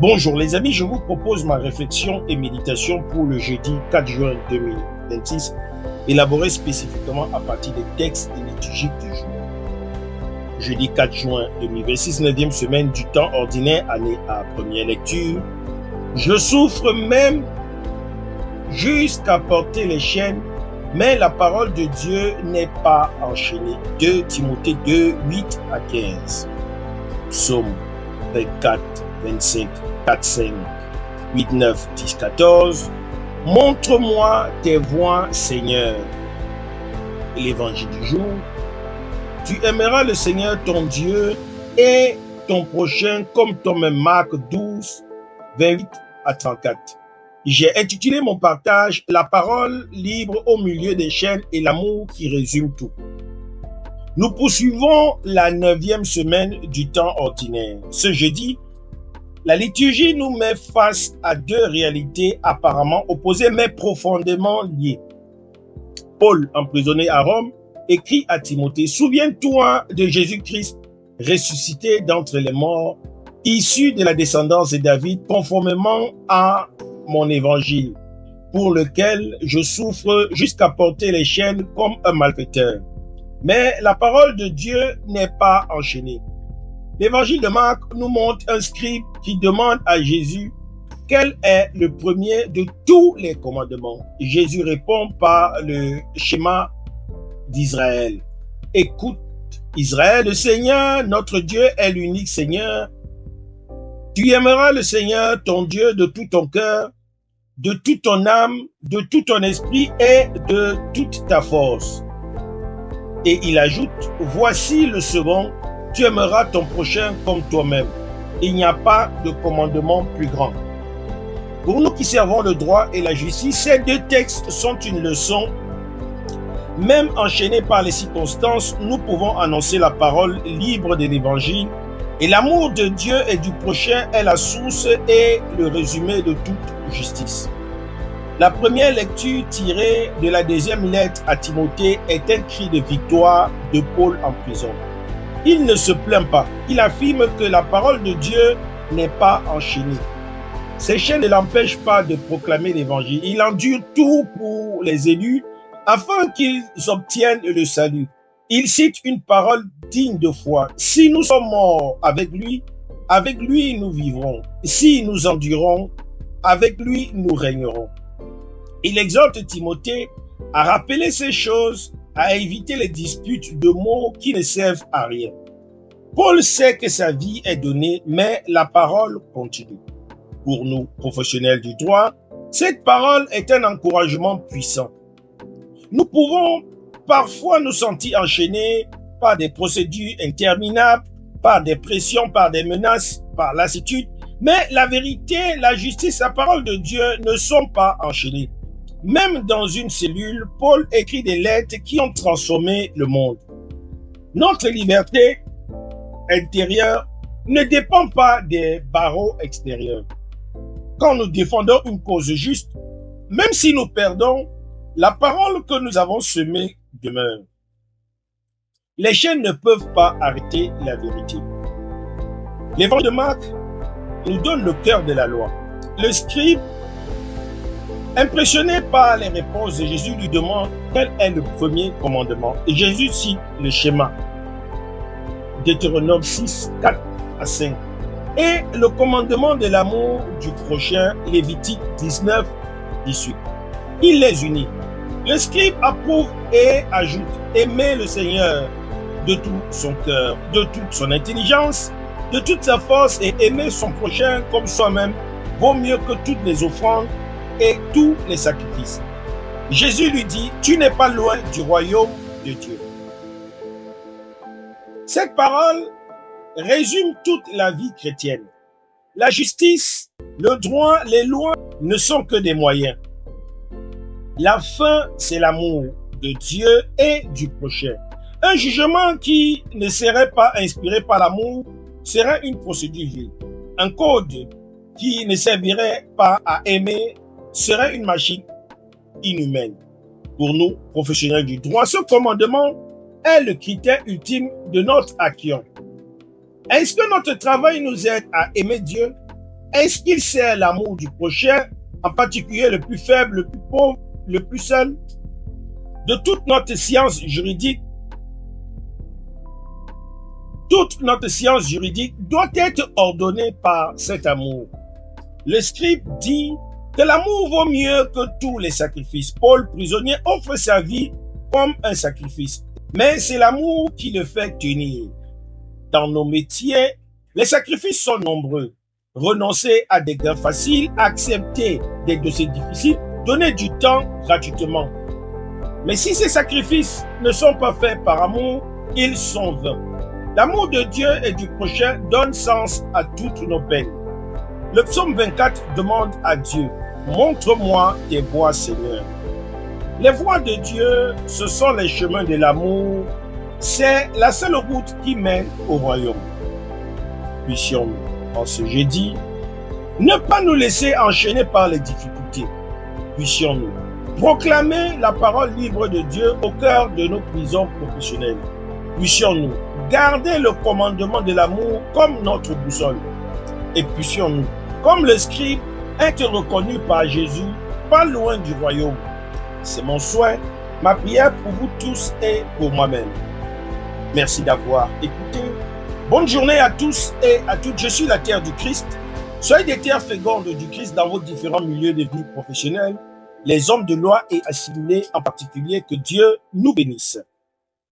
Bonjour les amis, je vous propose ma réflexion et méditation pour le jeudi 4 juin 2026, élaborée spécifiquement à partir des textes liturgiques du jour. Jeudi 4 juin 2026, 9e semaine du temps ordinaire, année à première lecture. Je souffre même jusqu'à porter les chaînes, mais la parole de Dieu n'est pas enchaînée. 2 Timothée 2, 8 à 15. Psaume 24, 25, 4, 5, 8, 9, 10, 14. Montre-moi tes voies, Seigneur. L'évangile du jour. Tu aimeras le Seigneur ton Dieu et ton prochain comme toi-même. Marc 12, 28 à 34. J'ai intitulé mon partage « La parole libre au milieu des chaînes et l'amour qui résume tout ». Nous poursuivons la 9e semaine du temps ordinaire. Ce jeudi, la liturgie nous met face à deux réalités apparemment opposées mais profondément liées. Paul, emprisonné à Rome, écrit à Timothée « Souviens-toi de Jésus-Christ ressuscité d'entre les morts, issu de la descendance de David, conformément à mon évangile, pour lequel je souffre jusqu'à porter les chaînes comme un malfaiteur. Mais la parole de Dieu n'est pas enchaînée. » L'évangile de Marc nous montre un scribe qui demande à Jésus quel est le premier de tous les commandements. Jésus répond par le schéma d'Israël. Écoute, Israël, le Seigneur, notre Dieu est l'unique Seigneur. Tu aimeras le Seigneur, ton Dieu, de tout ton cœur, de toute ton âme, de tout ton esprit et de toute ta force. Et il ajoute, voici le second, tu aimeras ton prochain comme toi-même. Il n'y a pas de commandement plus grand. Pour nous qui servons le droit et la justice, ces deux textes sont une leçon. Même enchaînés par les circonstances, nous pouvons annoncer la parole libre de l'Évangile. Et l'amour de Dieu et du prochain est la source et le résumé de toute justice. La première lecture tirée de la deuxième lettre à Timothée est un cri de victoire de Paul en prison. Il ne se plaint pas. Il affirme que la parole de Dieu n'est pas enchaînée. Ces chaînes ne l'empêchent pas de proclamer l'évangile. Il endure tout pour les élus afin qu'ils obtiennent le salut. Il cite une parole digne de foi. Si nous sommes morts avec lui nous vivrons. Si nous endurons, avec lui nous régnerons. Il exhorte Timothée à rappeler ces choses, à éviter les disputes de mots qui ne servent à rien. Paul sait que sa vie est donnée, mais la parole continue. Pour nous, professionnels du droit, cette parole est un encouragement puissant. Nous pouvons parfois nous sentir enchaînés par des procédures interminables, par des pressions, par des menaces, par lassitude, mais la vérité, la justice, la parole de Dieu ne sont pas enchaînées. Même dans une cellule, Paul écrit des lettres qui ont transformé le monde. Notre liberté intérieure ne dépend pas des barreaux extérieurs. Quand nous défendons une cause juste, même si nous perdons, la parole que nous avons semée demeure. Les chaînes ne peuvent pas arrêter la vérité. L'évangile de Marc nous donne le cœur de la loi. Le scribe, impressionné par les réponses de Jésus, lui demande quel est le premier commandement. Et Jésus cite le schéma. Deutéronome 6, 4 à 5. Et le commandement de l'amour du prochain, Lévitique 19, 18. Il les unit. Le scribe approuve et ajoute « Aimer le Seigneur de tout son cœur, de toute son intelligence, de toute sa force et aimer son prochain comme soi-même vaut mieux que toutes les offrandes et tous les sacrifices. » Jésus lui dit « Tu n'es pas loin du royaume de Dieu. » Cette parole résume toute la vie chrétienne. La justice, le droit, les lois ne sont que des moyens. La fin, c'est l'amour de Dieu et du prochain. Un jugement qui ne serait pas inspiré par l'amour serait une procédure vile. Un code qui ne servirait pas à aimer serait une machine inhumaine. Pour nous, professionnels du droit, ce commandement est le critère ultime de notre action. Est-ce que notre travail nous aide à aimer Dieu? Est-ce qu'il sert l'amour du prochain, en particulier le plus faible, le plus pauvre, le plus seul? De toute notre science juridique doit être ordonnée par cet amour. Le scribe dit que l'amour vaut mieux que tous les sacrifices. Paul, prisonnier, offre sa vie comme un sacrifice. Mais c'est l'amour qui le fait tenir. Dans nos métiers, les sacrifices sont nombreux. Renoncer à des gains faciles, accepter des dossiers difficiles, donner du temps gratuitement. Mais si ces sacrifices ne sont pas faits par amour, ils sont vains. L'amour de Dieu et du prochain donne sens à toutes nos peines. Le psaume 24 demande à Dieu, « Montre-moi tes voies, Seigneur. » Les voies de Dieu, ce sont les chemins de l'amour. C'est la seule route qui mène au royaume. Puissions-nous, en ce jeudi, ne pas nous laisser enchaîner par les difficultés. Puissions-nous proclamer la parole libre de Dieu au cœur de nos prisons professionnelles. Puissions-nous garder le commandement de l'amour comme notre boussole. Et puissions-nous, comme le scribe, être reconnus par Jésus, pas loin du royaume. C'est mon souhait, ma prière pour vous tous et pour moi-même. Merci d'avoir écouté. Bonne journée à tous et à toutes. Je suis la terre du Christ. Soyez des terres fécondes du Christ dans vos différents milieux de vie professionnels, les hommes de loi et assimilés en particulier. Que Dieu nous bénisse.